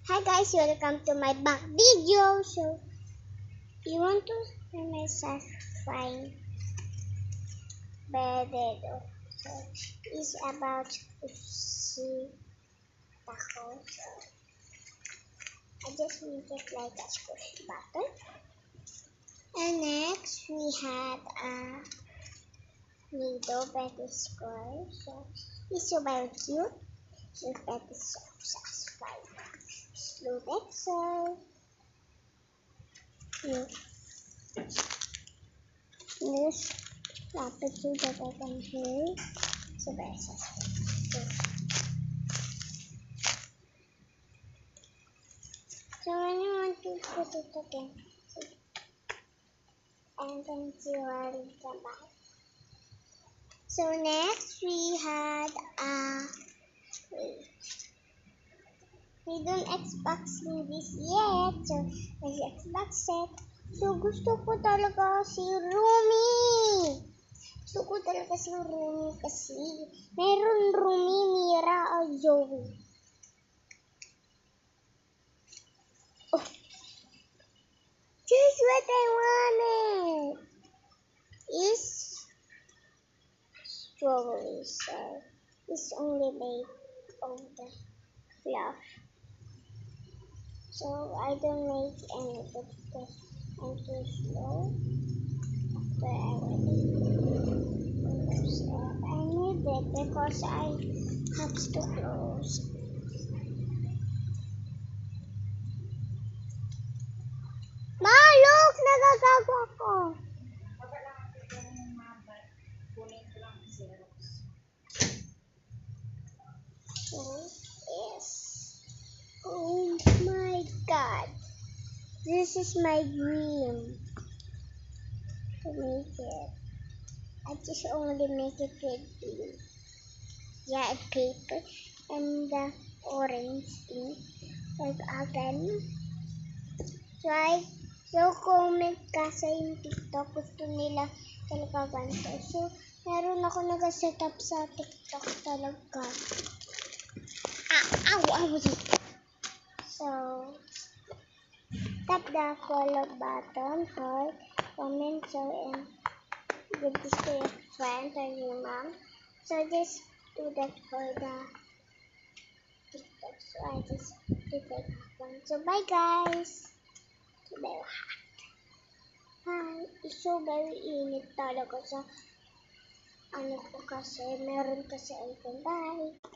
Hi guys, welcome to my back video. So, you want to learn myself fine bedded. So, it's about to see taco. So, I just make it like a squish button. And next, we had a Nido Betty square. So, it's so very cute. So, Betty so satisfied. Slow Dexter. This picture that I can hear. So very suspect. So when you want to put it again, and then see where we come back. So next we had we don't Xbox this yet. So there's Xbox set. So gusto ko talaga si Rumi. Gusto ko talaga si Rumi kasi meron Rumi, Mira, o Zoe. Oh, choose what I wanted. Is strawberry, so it's only made of the fluff. So I don't make any because I'm too slow. After I already I need it because I have to close. Ma, look! Nagagawa ko! So, yes. Oh my god. This is my dream to make it. I just only make it with the paper and the orange ink. Like again. So comment ka sa yung TikTok. Gusto nila talaga ganito. So, meron ako nag-set up sa TikTok talaga. Ow! So, tap the follow button, heart, comment, and give this to your friend or your mom. So just do that for the TikTok. So I just do that one. So bye guys. So very hot. Hi. It's so very init talaga sa ano ko kasi meron kasi open. Bye.